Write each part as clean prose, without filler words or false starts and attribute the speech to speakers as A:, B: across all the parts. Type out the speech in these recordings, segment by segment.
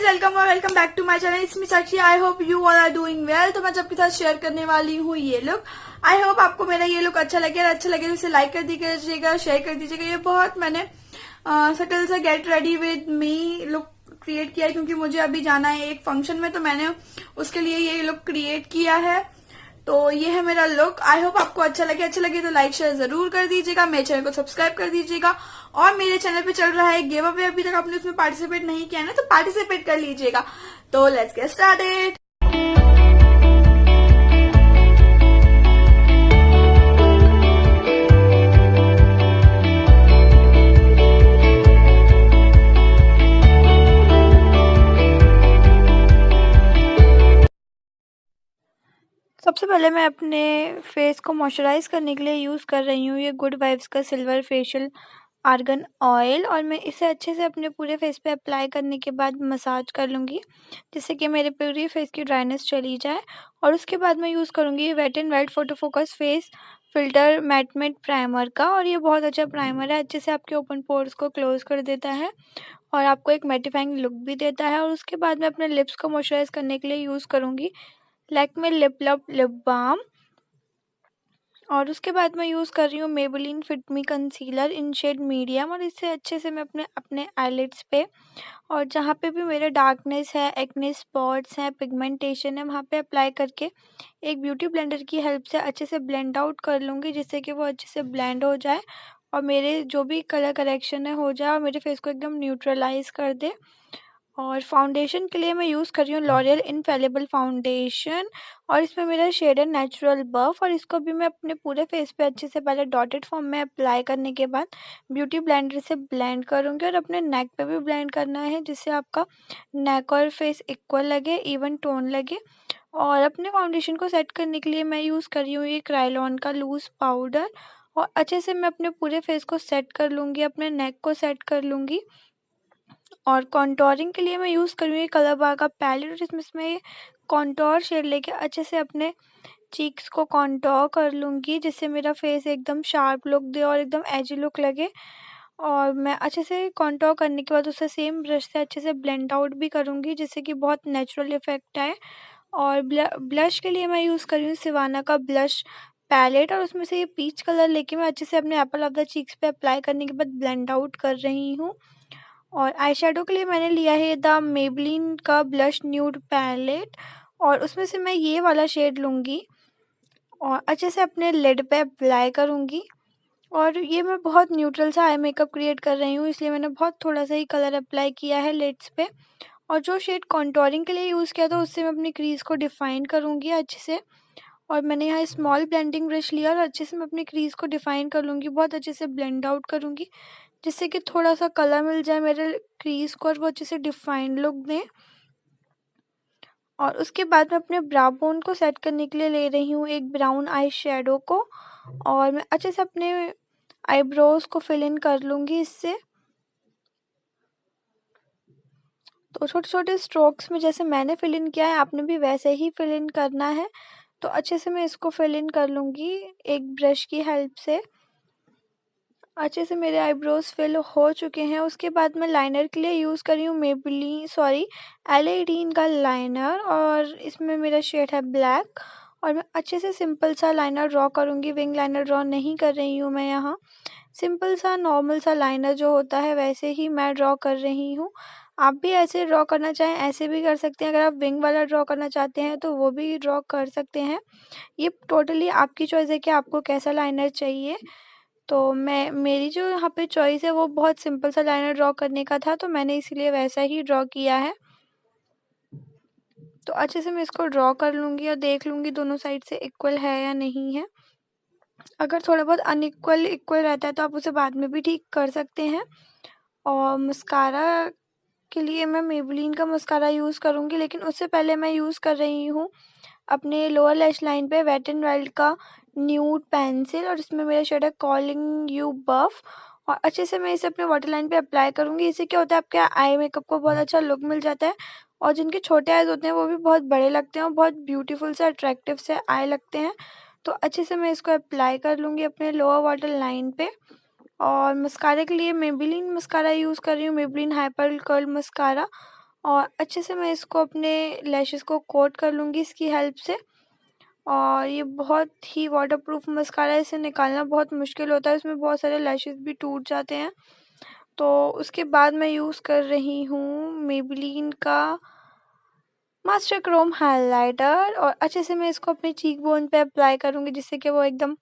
A: Welcome और welcome back to my channel. इसमें Sakshi. I hope you all are doing well. तो मैं सबके साथ शेयर करने वाली हूँ ये लुक। आई होप आपको मेरा ये लुक अच्छा लगे, और अच्छा लगे तो इसे लाइक कर दीजिएगा, शेयर कर दीजिएगा। ये बहुत मैंने सटल सा get ready with me look create किया है, क्योंकि मुझे अभी जाना है एक फंक्शन में, तो मैंने उसके लिए ये लुक क्रिएट किया है। तो ये है मेरा लुक। आई होप आपको अच्छा लगे तो लाइक शेयर जरूर कर दीजिएगा, मेरे चैनल को सब्सक्राइब कर दीजिएगा। और मेरे चैनल पे चल रहा है गिव अवे, अभी तक आपने उसमें पार्टिसिपेट नहीं किया ना, तो पार्टिसिपेट कर लीजिएगा। तो लेट्स गेट स्टार्टेड। सबसे पहले मैं अपने फेस को मॉइस्चराइज करने के लिए यूज़ कर रही हूँ ये गुड वाइब्स का सिल्वर फेशियल आर्गन ऑयल, और मैं इसे अच्छे से अपने पूरे फेस पे अप्लाई करने के बाद मसाज कर लूँगी, जिससे कि मेरे पूरे फेस की ड्राइनेस चली जाए। और उसके बाद मैं यूज़ करूँगी wet and wild photo focus face filter matte primer का। और ये बहुत अच्छा प्राइमर है, अच्छे से आपके ओपन पोर्स को क्लोज कर देता है और आपको एक मैटिफाइंग लुक भी देता है। और उसके बाद मैं अपने लिप्स को मॉइस्चराइज करने के लिए यूज़ करूँगी लैक्मे लिप बाम। और उसके बाद मैं यूज़ कर रही हूँ Maybelline fit me concealer in shade medium, और इससे अच्छे से मैं अपने आईलिड्स पे और जहाँ पे भी मेरे डार्कनेस है, एक्ने स्पॉट्स हैं, पिगमेंटेशन है, वहाँ पे अप्लाई करके एक ब्यूटी ब्लेंडर की हेल्प से अच्छे से ब्लेंड आउट कर लूँगी, जिससे कि वो अच्छे से ब्लेंड हो जाए और मेरे जो भी कलर करेक्शन है हो जाए और मेरे फेस को एकदम न्यूट्रलाइज कर दे। और फाउंडेशन के लिए मैं यूज़ कर रही हूँ लॉरियल इनफेलिबल फाउंडेशन, और इसमें मेरा शेड है नेचुरल बफ। और इसको भी मैं अपने पूरे फेस पे अच्छे से पहले डॉटेड फॉर्म में अप्लाई करने के बाद ब्यूटी ब्लेंडर से ब्लेंड करूँगी, और अपने नेक पे भी ब्लेंड करना है, जिससे आपका नेक और फेस इक्वल लगे, इवन टोन लगे। और अपने फाउंडेशन को सेट करने के लिए मैं यूज़ कर रही हूँ ये krylon का लूज़ पाउडर, और अच्छे से मैं अपने पूरे फेस को सेट कर लूँगी, अपने नेक को सेट कर लूँगी। और कॉन्टोरिंग के लिए मैं यूज़ करूँगी कलरबार का पैलेट, और इसमें कॉन्टोर शेड लेके अच्छे से अपने चीक्स को कॉन्टोर कर लूँगी, जिससे मेरा फेस एकदम शार्प लुक दे और एकदम एजी लुक लगे। और मैं अच्छे से कॉन्टोर करने के बाद उसे सेम ब्रश से अच्छे से ब्लेंड आउट भी करूँगी, जिससे कि बहुत नेचुरल इफेक्ट आए। और ब्लश के लिए मैं यूज़ कर रही हूँ सिवाना का ब्लश पैलेट, और उसमें से ये पीच कलर लेके मैं अच्छे से अपने एप्पल ऑफ द चीक्स पे अप्लाई करने के बाद ब्लेंड आउट कर रही हूँ। और आई शेडो के लिए मैंने लिया है द मेबेलिन का ब्लश न्यूड पैलेट, और उसमें से मैं ये वाला शेड लूँगी और अच्छे से अपने लिड पे अप्लाई करूँगी। और ये मैं बहुत न्यूट्रल सा आई मेकअप क्रिएट कर रही हूँ, इसलिए मैंने बहुत थोड़ा सा ही कलर अप्लाई किया है लिड्स पे। और जो शेड कॉन्टोरिंग के लिए यूज़ किया था उससे मैं अपनी क्रीज को डिफाइन करूँगी अच्छे से। और मैंने यहाँ स्मॉल ब्लेंडिंग ब्रश लिया और अच्छे से मैं अपनी क्रीज को डिफाइन कर लूँगी, बहुत अच्छे से ब्लेंड आउट करूँगी, जिससे कि थोड़ा सा कलर मिल जाए मेरे क्रीज को और वो अच्छे से डिफाइंड लुक दें। और उसके बाद मैं अपने ब्राउ बोन को सेट करने के लिए ले रही हूँ एक ब्राउन आई शेडो को, और मैं अच्छे से अपने आईब्रोज को फिल इन कर लूँगी इससे। तो छोटे छोटे स्ट्रोक्स में जैसे मैंने फिल इन किया है, आपने भी वैसे ही फिल इन करना है। तो अच्छे से मैं इसको फिल इन कर लूँगी एक ब्रश की हेल्प से। अच्छे से मेरे आईब्रोज फिल हो चुके हैं। उसके बाद मैं लाइनर के लिए यूज़ कर रही हूँ L18 का लाइनर, और इसमें मेरा शेड है ब्लैक। और मैं अच्छे से सिंपल सा लाइनर ड्रॉ करूँगी, विंग लाइनर ड्रॉ नहीं कर रही हूँ मैं यहाँ। सिंपल सा नॉर्मल सा लाइनर जो होता है वैसे ही मैं ड्रॉ कर रही हूँ। आप भी ऐसे ड्रॉ करना चाहें ऐसे भी कर सकते हैं, अगर आप विंग वाला ड्रॉ करना चाहते हैं तो वो भी ड्रॉ कर सकते हैं। ये टोटली आपकी चॉइस है कि आपको कैसा लाइनर चाहिए। तो मेरी जो यहाँ पे चॉइस है वो बहुत सिंपल सा लाइनर ड्रॉ करने का था, तो मैंने इसीलिए वैसा ही ड्रॉ किया है। तो अच्छे से मैं इसको ड्रॉ कर लूँगी और देख लूँगी दोनों साइड से इक्वल है या नहीं है। अगर थोड़ा बहुत इक्वल रहता है तो आप उसे बाद में भी ठीक कर सकते हैं। और मस्कारा के लिए मैं मेबेलिन का मस्कारा यूज़ करूँगी, लेकिन उससे पहले मैं यूज़ कर रही हूँ अपने लोअर लैश लाइन पे वेट एंड वाइल्ड का न्यूड पेंसिल, और इसमें मेरा शेड है कॉलिंग यू बफ। और अच्छे से मैं इसे अपने वाटर लाइन पे अप्लाई करूँगी। इससे क्या होता है, आपके आई मेकअप को बहुत अच्छा लुक मिल जाता है, और जिनके छोटे आईज होते हैं वो भी बहुत बड़े लगते हैं और बहुत ब्यूटीफुल से अट्रैक्टिव से आई लगते हैं। तो अच्छे से मैं इसको अप्लाई कर लूँगी अपने लोअर वाटर लाइन पे। और मस्कारा के लिए मेबेलिन मस्कारा यूज़ कर रही हूँ, मेबेलिन हाइपर कर्ल मस्कारा। और अच्छे से मैं इसको अपने लैशेस को कोट कर लूँगी इसकी हेल्प से। और ये बहुत ही वाटरप्रूफ मस्कारा है, इसे निकालना बहुत मुश्किल होता है, इसमें बहुत सारे लैशेस भी टूट जाते हैं। तो उसके बाद मैं यूज़ कर रही हूँ मेबेलिन का मास्टर क्रोम हाइलाइटर और अच्छे से मैं इसको अपने चीक बोन पे अप्लाई करूँगी जिससे कि वो एकदम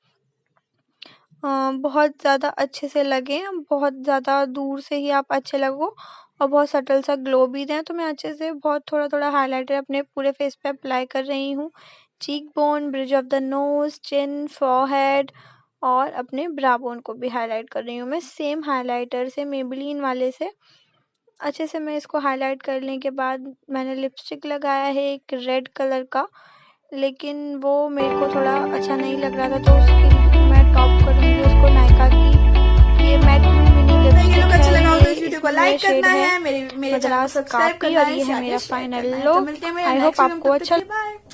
A: बहुत ज़्यादा अच्छे से लगे, बहुत ज़्यादा दूर से ही आप अच्छे लगो और बहुत सटल सा ग्लो भी दें। तो मैं अच्छे से बहुत थोड़ा-थोड़ा हाइलाइटर अपने पूरे फेस पे अप्लाई कर रही हूँ। Cheek bone, bridge of the nose, chin, forehead और अपने ब्रा बोन को भी हाइलाइट कर रही हूँ मैं सेम हाइलाइटर से, मेबेलिन वाले से। अच्छे से मैं इसको हाइलाइट करने के बाद मैंने लिपस्टिक लगाया है एक रेड कलर का, लेकिन वो मेरे को थोड़ा अच्छा नहीं लग रहा था, तो उसके मैं टॉप करूँगी उसको नायका की ये मैट मिनी लिपस्टिक
B: अच्छा
A: है।
B: लगा हो तो इस
A: ये
B: वीडियो को
A: इसमें मेरा
B: लाइक
A: शेड
B: करना
A: है
B: है, मेरे चैनल को
A: मद्रास
B: सब्सक्राइब
A: कापी
B: करना
A: और
B: है,
A: ये है मेरा
B: शेयर
A: फाइनल
B: करना है। तो
A: लुक।
B: मिलते हैं मेरे
A: आई होप
B: नेक्स्ट वीडियो में,
A: आपको
B: तब तक के
A: अच्छा
B: लिए बाय।